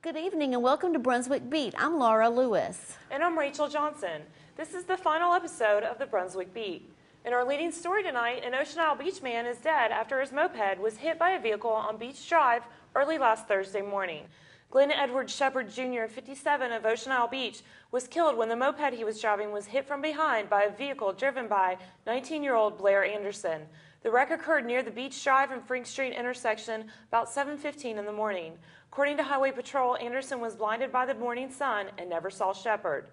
Good evening and welcome to Brunswick Beat. I'm Laura Lewis. And I'm Rachel Johnson. This is the final episode of the Brunswick Beat. In our leading story tonight, an Ocean Isle Beach man is dead after his moped was hit by a vehicle on Beach Drive early last Thursday morning. Glenn Edward Shepard Jr., 57, of Ocean Isle Beach, was killed when the moped he was driving was hit from behind by a vehicle driven by 19-year-old Blair Anderson. The wreck occurred near the Beach Drive and Frink Street intersection about 7:15 in the morning. According to Highway Patrol, Anderson was blinded by the morning sun and never saw Shepard.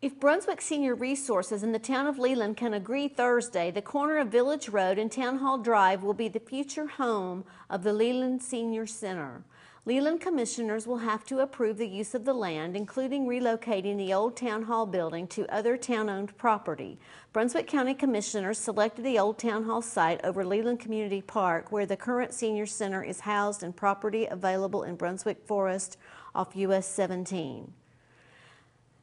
If Brunswick Senior Resources in the town of Leland can agree Thursday, the corner of Village Road and Town Hall Drive will be the future home of the Leland Senior Center. Leland commissioners will have to approve the use of the land, including relocating the old Town Hall building to other town-owned property. Brunswick County commissioners selected the old Town Hall site over Leland Community Park, where the current senior center is housed, and property available in Brunswick Forest off US 17.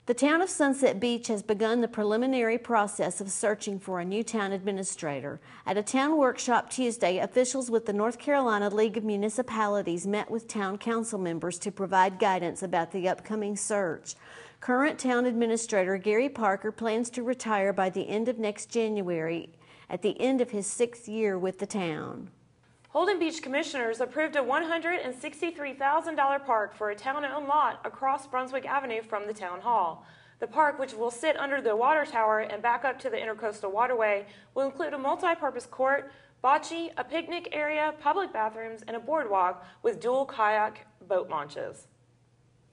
The town of Sunset Beach has begun the preliminary process of searching for a new town administrator. At a town workshop Tuesday, officials with the North Carolina League of Municipalities met with town council members to provide guidance about the upcoming search. Current town administrator Gary Parker plans to retire by the end of next January, at the end of his 6th year with the town. Holden Beach commissioners approved a $163,000 park for a town-owned lot across Brunswick Avenue from the town hall. The park, which will sit under the water tower and back up to the Intercoastal Waterway, will include a multi-purpose court, bocce, a picnic area, public bathrooms, and a boardwalk with dual kayak boat launches.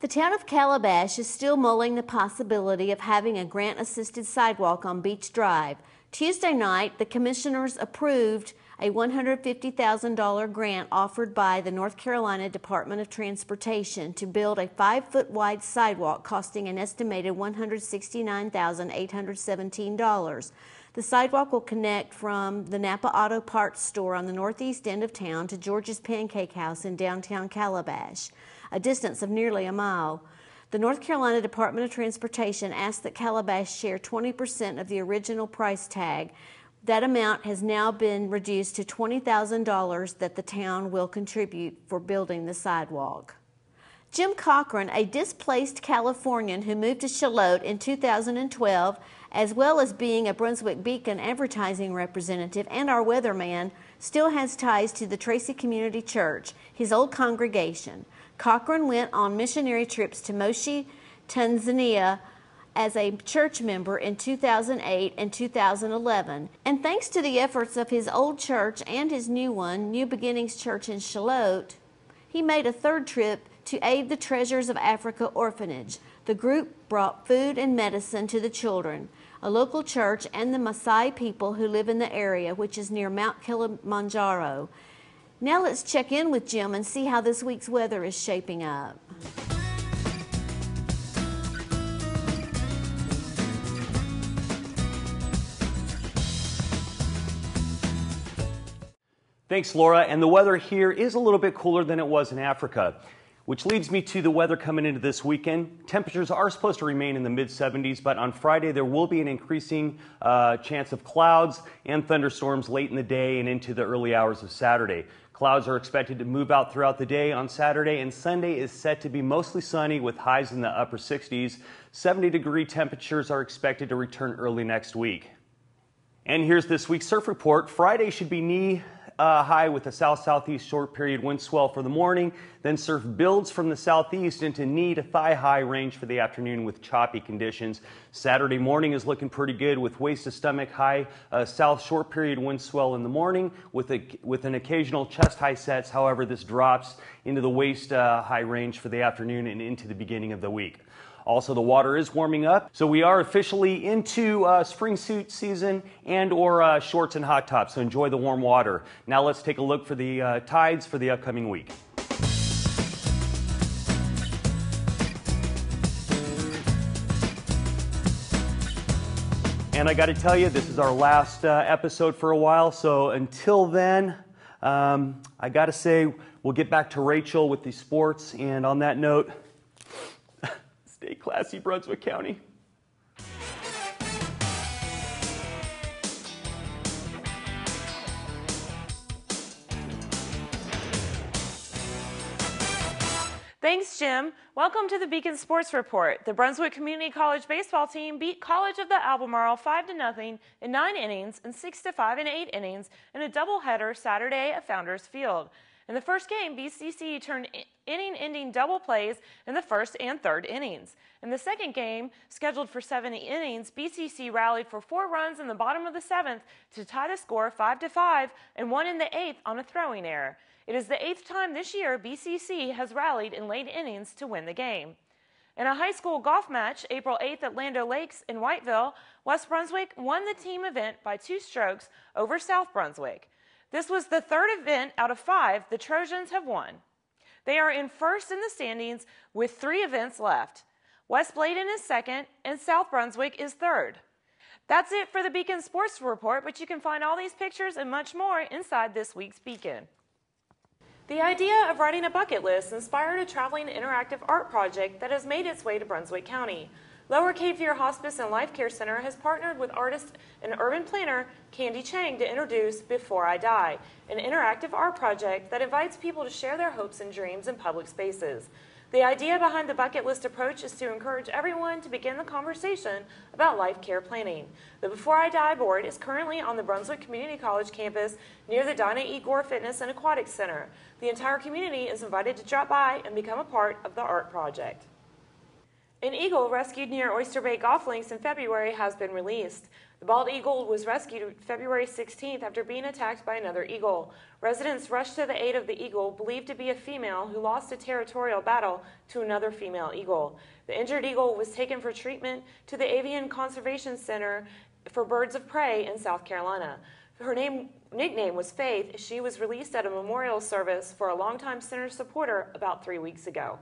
The town of Calabash is still mulling the possibility of having a grant-assisted sidewalk on Beach Drive. Tuesday night, the commissioners approved a $150,000 grant offered by the North Carolina Department of Transportation to build a 5-foot wide sidewalk costing an estimated $169,817. The sidewalk will connect from the Napa Auto Parts store on the northeast end of town to George's Pancake House in downtown Calabash, a distance of nearly a mile. The North Carolina Department of Transportation asked that Calabash share 20% of the original price tag. That amount has now been reduced to $20,000 that the town will contribute for building the sidewalk. Jim Cochran, a displaced Californian who moved to Charlotte in 2012, as well as being a Brunswick Beacon advertising representative and our weatherman, still has ties to the Tracy Community Church, his old congregation. Cochran went on missionary trips to Moshi, Tanzania, as a church member in 2008 and 2011. And thanks to the efforts of his old church and his new one, New Beginnings Church in Charlotte, he made a third trip to aid the Treasures of Africa orphanage. The group brought food and medicine to the children, a local church, and the Maasai people who live in the area, which is near Mount Kilimanjaro. Now let's check in with Jim and see how this week's weather is shaping up. Thanks, Laura. And the weather here is a little bit cooler than it was in Africa, which leads me to the weather coming into this weekend. Temperatures are supposed to remain in the mid-70s, but on Friday there will be an increasing chance of clouds and thunderstorms late in the day and into the early hours of Saturday. Clouds are expected to move out throughout the day on Saturday, and Sunday is set to be mostly sunny with highs in the upper 60s. 70-degree temperatures are expected to return early next week. And here's this week's surf report. Friday should be knee high with a south-southeast short period wind swell for the morning. Then surf builds from the southeast into knee to thigh high range for the afternoon with choppy conditions. Saturday morning is looking pretty good with waist to stomach high south short period wind swell in the morning with an occasional chest high sets. However, this drops into the waist high range for the afternoon and into the beginning of the week. Also, the water is warming up, so we are officially into spring suit season and or shorts and hot tops, so enjoy the warm water. Now let's take a look for the tides for the upcoming week. And I got to tell you, this is our last episode for a while, so until then, I got to say, we'll get back to Rachel with the sports, and on that note, stay classy, Brunswick County. Thanks, Jim. Welcome to the Beacon Sports Report. The Brunswick Community College baseball team beat College of the Albemarle 5-0 in 9 innings and 6-5 in 8 innings in a doubleheader Saturday at Founders Field. In the first game, BCC turned inning-ending double plays in the first and third innings. In the second game, scheduled for 7 innings, BCC rallied for 4 runs in the bottom of the 7th to tie the score 5-5 and won in the 8th on a throwing error. It is the 8th time this year BCC has rallied in late innings to win the game. In a high school golf match, April 8th at Lando Lakes in Whiteville, West Brunswick won the team event by 2 strokes over South Brunswick. This was the 3rd event out of 5 the Trojans have won. They are in first in the standings with 3 events left. West Bladen is second and South Brunswick is third. That's it for the Beacon Sports Report, but you can find all these pictures and much more inside this week's Beacon. The idea of writing a bucket list inspired a traveling interactive art project that has made its way to Brunswick County. Lower Cape Fear Hospice and Life Care Center has partnered with artist and urban planner Candy Chang to introduce Before I Die, an interactive art project that invites people to share their hopes and dreams in public spaces. The idea behind the bucket list approach is to encourage everyone to begin the conversation about life care planning. The Before I Die board is currently on the Brunswick Community College campus near the Dinah E. Gore Fitness and Aquatics Center. The entire community is invited to drop by and become a part of the art project. An eagle rescued near Oyster Bay Golf Links in February has been released. The bald eagle was rescued February 16th after being attacked by another eagle. Residents rushed to the aid of the eagle, believed to be a female who lost a territorial battle to another female eagle. The injured eagle was taken for treatment to the Avian Conservation Center for Birds of Prey in South Carolina. Her nickname was Faith. She was released at a memorial service for a longtime center supporter about 3 weeks ago.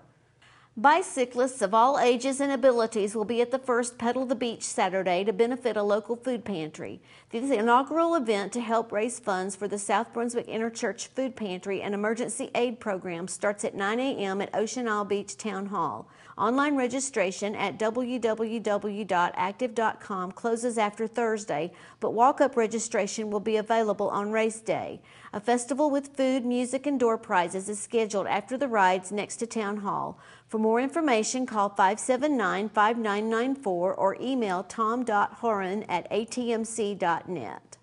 Bicyclists of all ages and abilities will be at the first Pedal the Beach Saturday to benefit a local food pantry. This inaugural event to help raise funds for the South Brunswick Interchurch Food Pantry and Emergency Aid Program starts at 9 a.m. at Ocean Isle Beach Town Hall. Online registration at www.active.com closes after Thursday, but walk-up registration will be available on race day. A festival with food, music, and door prizes is scheduled after the rides next to Town Hall. For more information, call 579-5994 or email tom.horan@atmc.net.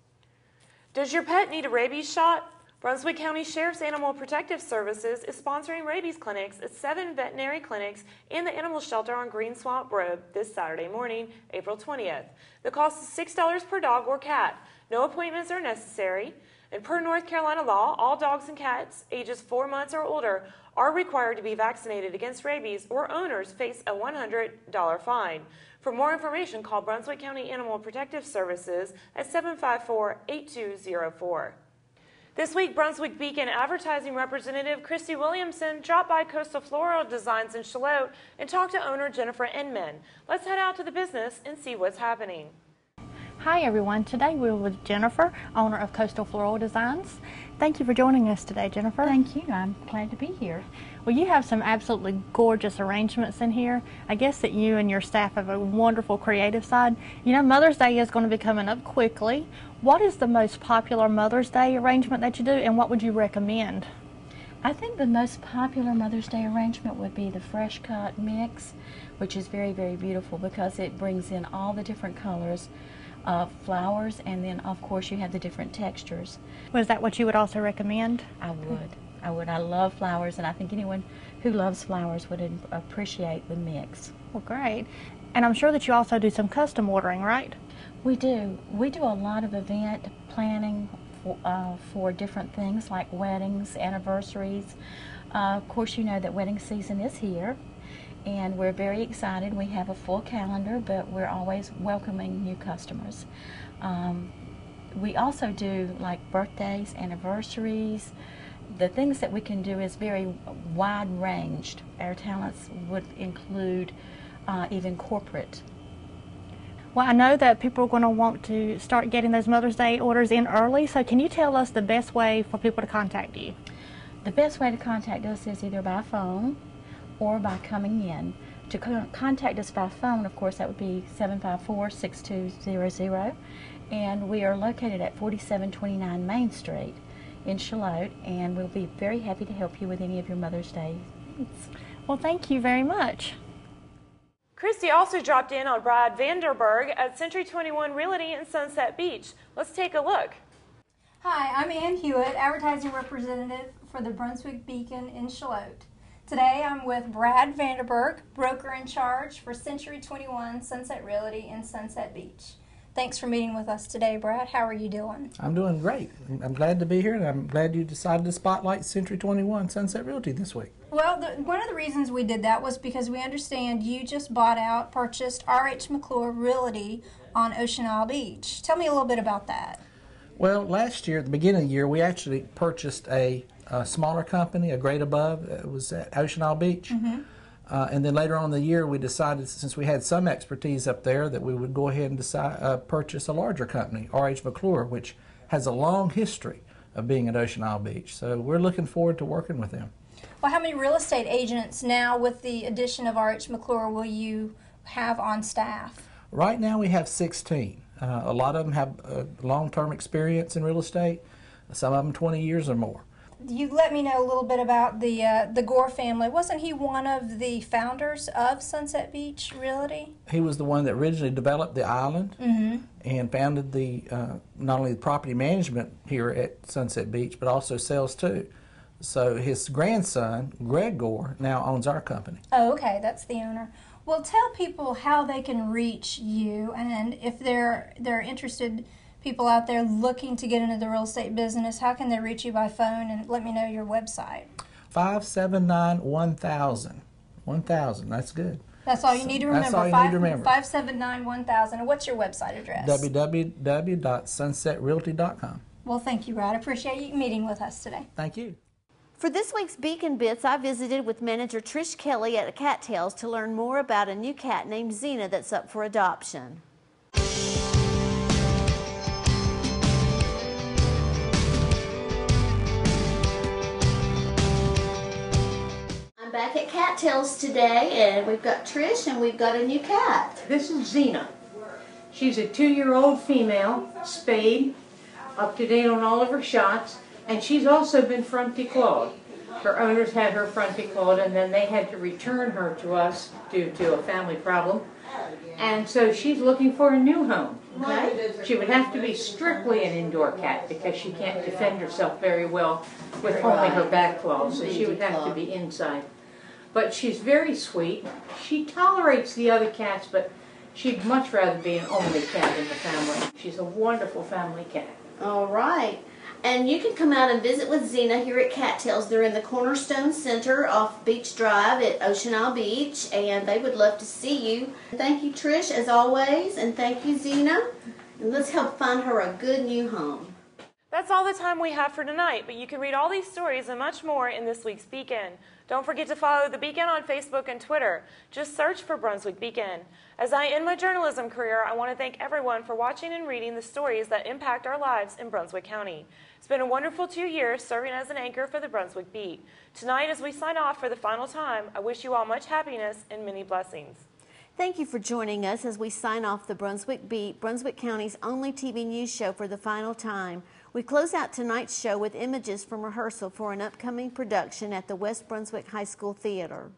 Does your pet need a rabies shot? Brunswick County Sheriff's Animal Protective Services is sponsoring rabies clinics at 7 veterinary clinics and the animal shelter on Green Swamp Road this Saturday morning, April 20th. The cost is $6 per dog or cat. No appointments are necessary. And per North Carolina law, all dogs and cats ages 4 months or older are required to be vaccinated against rabies, or owners face a $100 fine. For more information, call Brunswick County Animal Protective Services at 754-8204. This week, Brunswick Beacon advertising representative Christy Williamson dropped by Coastal Floral Designs in Charlotte and talked to owner Jennifer Inman. Let's head out to the business and see what's happening. Hi everyone, today we're with Jennifer, owner of Coastal Floral Designs. Thank you for joining us today, Jennifer. Thank you, I'm glad to be here. Well, you have some absolutely gorgeous arrangements in here. I guess that you and your staff have a wonderful creative side. You know, Mother's Day is going to be coming up quickly. What is the most popular Mother's Day arrangement that you do, and what would you recommend? I think the most popular Mother's Day arrangement would be the fresh cut mix, which is very, very beautiful because it brings in all the different colors of flowers, and then of course you have the different textures. Was that what you would also recommend? I would. I love flowers, and I think anyone who loves flowers would appreciate the mix. Well, great. And I'm sure that you also do some custom ordering, right? We do. We do a lot of event planning for different things like weddings, anniversaries. Of course, you know that wedding season is here, and we're very excited. We have a full calendar, but we're always welcoming new customers. We also do like birthdays, anniversaries. The things that we can do is very wide ranged. Our talents would include even corporate. Well, I know that people are going to want to start getting those Mother's Day orders in early, so can you tell us the best way for people to contact you? The best way to contact us is either by phone or by coming in. To contact us by phone, of course, that would be 754-6200, and we are located at 4729 Main Street in Charlotte, and we'll be very happy to help you with any of your Mother's Day needs. Well, thank you very much. Christy also dropped in on Brad Vanderberg at Century 21 Realty in Sunset Beach. Let's take a look. Hi, I'm Ann Hewitt, advertising representative for the Brunswick Beacon in Charlotte. Today I'm with Brad Vanderberg, broker in charge for Century 21 Sunset Realty in Sunset Beach. Thanks for meeting with us today, Brad. How are you doing? I'm doing great. I'm glad to be here, and I'm glad you decided to spotlight Century 21 Sunset Realty this week. Well, one of the reasons we did that was because we understand you just purchased R.H. McClure Realty on Ocean Isle Beach. Tell me a little bit about that. Well, last year, at the beginning of the year, we actually purchased a smaller company, a grade above. It was at Ocean Isle Beach. Mm-hmm. And then later on in the year, we decided, since we had some expertise up there, that we would go ahead and purchase a larger company, R.H. McClure, which has a long history of being at Ocean Isle Beach. So we're looking forward to working with them. Well, how many real estate agents now, with the addition of R.H. McClure, will you have on staff? Right now we have 16. A lot of them have long-term experience in real estate, some of them 20 years or more. You let me know a little bit about the Gore family. Wasn't he one of the founders of Sunset Beach Realty? He was the one that originally developed the island and founded the not only the property management here at Sunset Beach, but also sales too. So his grandson, Greg Gore, now owns our company. Oh, okay, that's the owner. Well, tell people how they can reach you, and if they're interested, people out there looking to get into the real estate business, how can they reach you by phone, and let me know your website. 579-1000. 1000, that's good. That's all you need to remember. That's all you need to remember. 579-1000. And what's your website address? www.sunsetrealty.com. Well, thank you, Brad. I appreciate you meeting with us today. Thank you. For this week's Beacon Bits, I visited with manager Trish Kelly at Cattails to learn more about a new cat named Xena that's up for adoption. I'm back at Cattails today, and we've got Trish, and we've got a new cat. This is Xena. She's a 2-year-old female, spayed, up to date on all of her shots, and she's also been front declawed. Her owners had her front declawed, and then they had to return her to us due to a family problem. And so she's looking for a new home. Okay? She would have to be strictly an indoor cat because she can't defend herself very well with only her back claws, so she would have to be inside. But she's very sweet. She tolerates the other cats, but she'd much rather be an only cat in the family. She's a wonderful family cat. All right. And you can come out and visit with Xena here at Cattails. They're in the Cornerstone Center off Beach Drive at Ocean Isle Beach, and they would love to see you. Thank you, Trish, as always, and thank you, Xena. And let's help find her a good new home. That's all the time we have for tonight, but you can read all these stories and much more in this week's Beacon. Don't forget to follow the Beacon on Facebook and Twitter. Just search for Brunswick Beacon. As I end my journalism career, I want to thank everyone for watching and reading the stories that impact our lives in Brunswick County. It's been a wonderful 2 years serving as an anchor for the Brunswick Beat. Tonight, as we sign off for the final time, I wish you all much happiness and many blessings. Thank you for joining us as we sign off the Brunswick Beat, Brunswick County's only TV news show for the final time. We close out tonight's show with images from rehearsal for an upcoming production at the West Brunswick High School Theater.